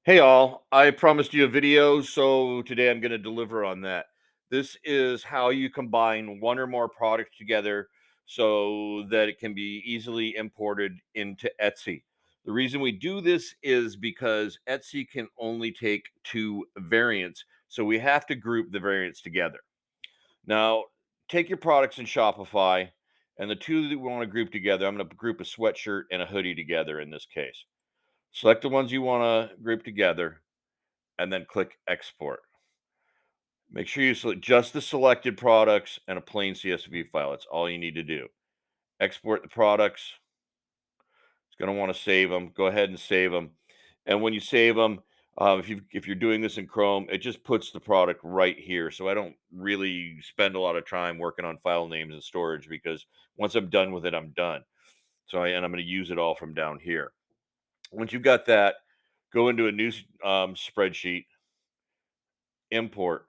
Hey all, I promised you a video, so today I'm going to deliver on that. This is how you combine one or more products together so that it can be easily imported into Etsy. The reason we do this is because Etsy can only take two variants, so we have to group the variants together. Now, take your products in Shopify, and the two that we want to group together, I'm going to group a sweatshirt and a hoodie together in this case. Select the ones you want to group together and then click export. Make sure you select just the selected products and a plain CSV file. That's all you need to do. Export the products. It's going to want to save them. Go ahead and save them. And when you save them, if you're doing this in Chrome, it just puts the product right here. So I don't really spend a lot of time working on file names and storage because once I'm done with it, I'm done. And I'm going to use it all from down here. Once you've got that, go into a new spreadsheet, import,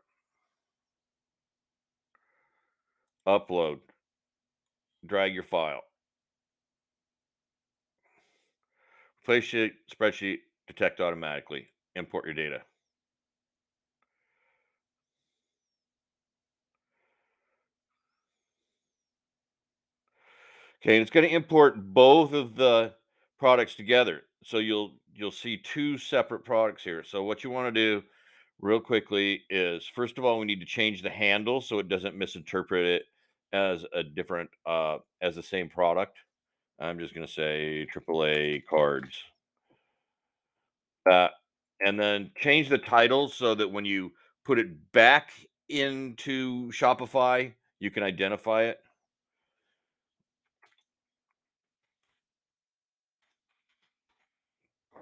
upload, drag your file, place sheet, spreadsheet, detect automatically, import your data. Okay, and it's going to import both of the products together. So you'll see two separate products here. So what you want to do real quickly is first of all we need to change the handle so it doesn't misinterpret it as a different as the same product. I'm just going to say AAA cards. Uh, and then change the title so that when you put it back into Shopify, you can identify it.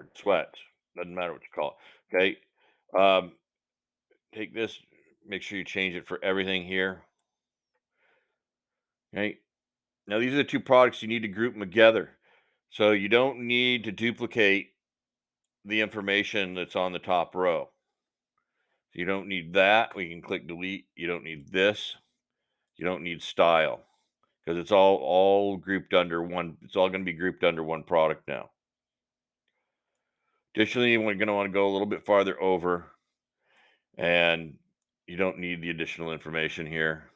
Or sweats, doesn't matter what you call it. Okay. Um, take this, make sure you change it for everything here. Okay. Now, these are the two products you need to group them together. So you don't need to duplicate the information that's on the top row. You don't need that. We can click delete. You don't need this. You don't need style. Because it's all grouped under one. It's all going to be grouped under one product now. Additionally, we're going to want to go a little bit farther over, and you don't need the additional information here.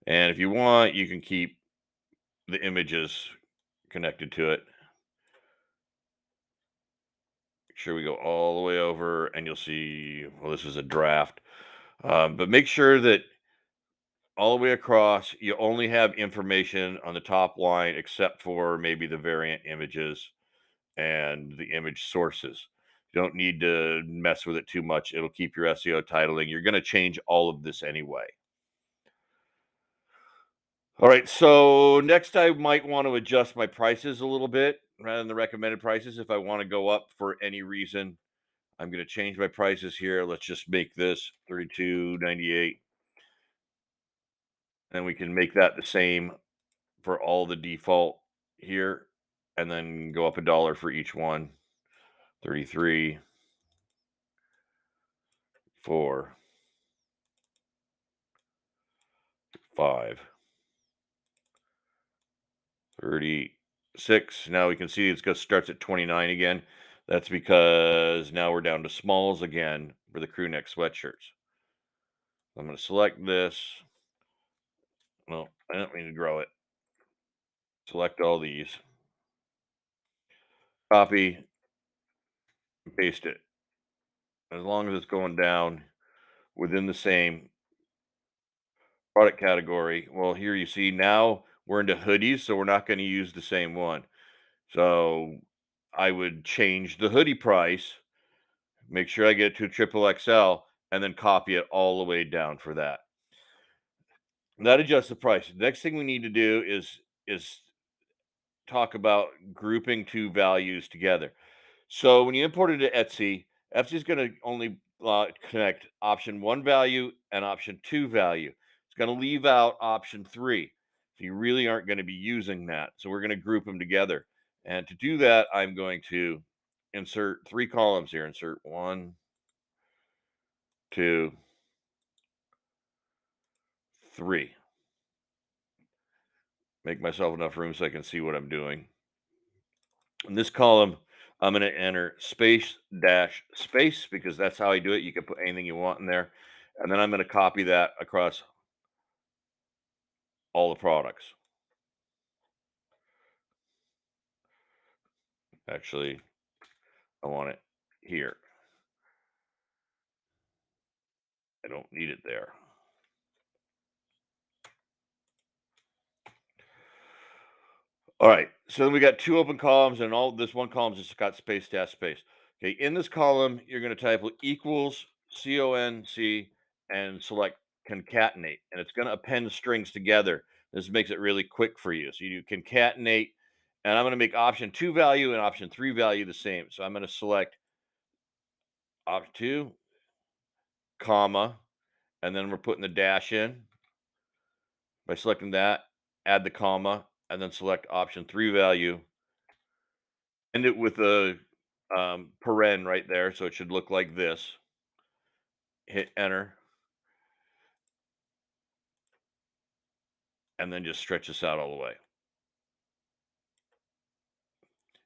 And if you want, you can keep the images connected to it. Make sure we go all the way over, and you'll see. Well, this is a draft, but make sure that all the way across, you only have information on the top line, except for maybe the variant images and the image sources. You don't need to mess with it too much. It'll keep your SEO titling. You're going to change all of this anyway. All right. So next, I might want to adjust my prices a little bit rather than the recommended prices. If I want to go up for any reason, I'm going to change my prices here. Let's just make this 32.98, and we can make that the same for all the default here, and then go up a dollar for each one. 33, 4, 5, 36. Now we can see it's going starts at 29 again. That's because now we're down to smalls again for the crew neck sweatshirts. I'm going to select this. No, I don't mean to grow it. Select all these. Copy, and paste it. As long as it's going down within the same product category. Well, here you see now we're into hoodies, so we're not going to use the same one. So I would change the hoodie price, make sure I get it to a triple XL, and then copy it all the way down for that. That adjusts the price. The next thing we need to do is talk about grouping two values together. So when you import it to Etsy, Etsy is going to only connect option one value and option two value. It's going to leave out option three. So you really aren't going to be using that. So we're going to group them together. And to do that, I'm going to insert three columns here. Insert one, two, three. Make myself enough room so I can see what I'm doing. In this column, I'm going to enter space dash space because that's how I do it. You can put anything you want in there. And then I'm going to copy that across all the products. Actually, I want it here. I don't need it there. All right. So then we got two open columns, and all this one column just got space dash space. Okay. In this column, you're going to type equals conc and select concatenate, and it's going to append strings together. This makes it really quick for you. So you do concatenate, and I'm going to make option two value and option three value the same. So I'm going to select option two, comma, and then we're putting the dash in. By selecting that, add the comma, and then select option three value. End it with a paren right there, so it should look like this. Hit enter, and then just stretch this out all the way.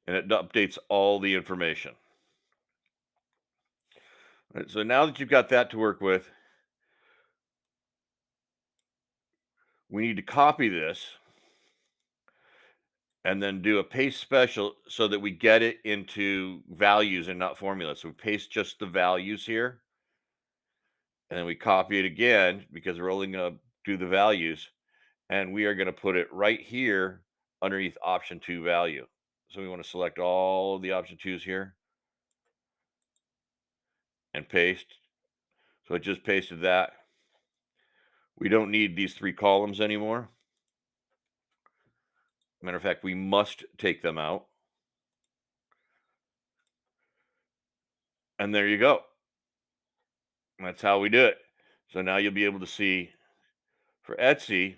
And it updates all the information. Right, so now that you've got that to work with, we need to copy this and then do a paste special so that we get it into values and not formulas. So we paste just the values here, and then we copy it again because we're only going to do the values, and we are going to put it right here underneath option two value. So we want to select all of the option twos here and paste. So I just pasted that. We don't need these three columns anymore. Matter of fact, we must take them out. And there you go. That's how we do it. So now you'll be able to see for Etsy.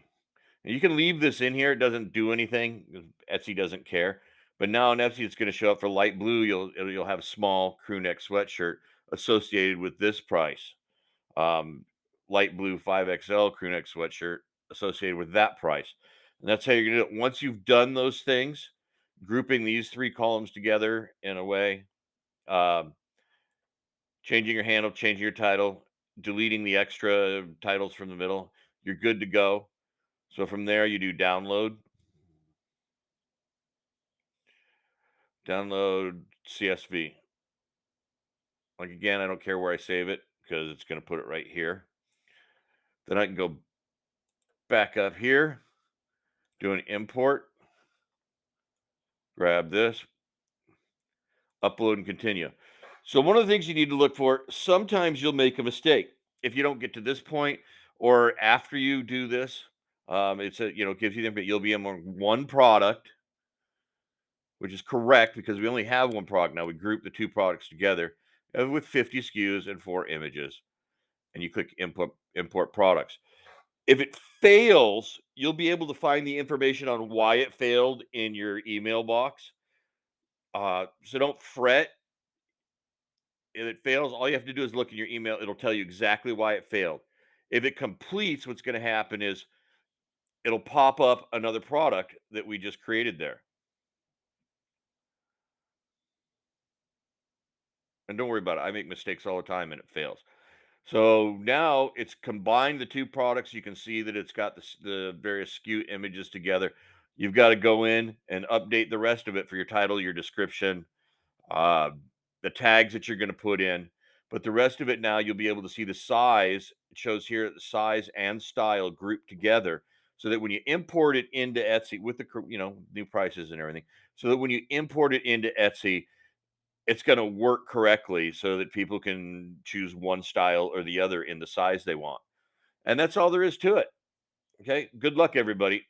And you can leave this in here. It doesn't do anything. Etsy doesn't care. But now on Etsy, it's going to show up for light blue. You'll have small crew neck sweatshirt associated with this price. Light blue 5XL crew neck sweatshirt associated with that price. And that's how you're going to do it. Once you've done those things, grouping these three columns together in a way, um, changing your handle, changing your title, deleting the extra titles from the middle, you're good to go. So from there, you do download CSV. Like again, I don't care where I save it because it's going to put it right here. Then I can go back up here, do an import, grab this, upload and continue. So one of the things you need to look for, sometimes you'll make a mistake. If you don't get to this point or after you do this, it's a, gives you the, but you'll be on one product, which is correct because we only have one product now. We group the two products together with 50 SKUs and 4 images, and you click import products. If it fails, you'll be able to find the information on why it failed in your email box. So don't fret. If it fails, all you have to do is look in your email. It'll tell you exactly why it failed. If it completes, what's going to happen is it'll pop up another product that we just created there. And don't worry about it. I make mistakes all the time and it fails. So now it's combined the two products. You can see that it's got the various SKU images together. You've got to go in and update the rest of it for your title, your description, uh, the tags that you're going to put in. But the rest of it now, you'll be able to see the size. It shows here the size and style grouped together so that when you import it into Etsy with the new prices and everything, so that when you import it into Etsy, it's going to work correctly so that people can choose one style or the other in the size they want. And that's all there is to it. Okay. Good luck, everybody.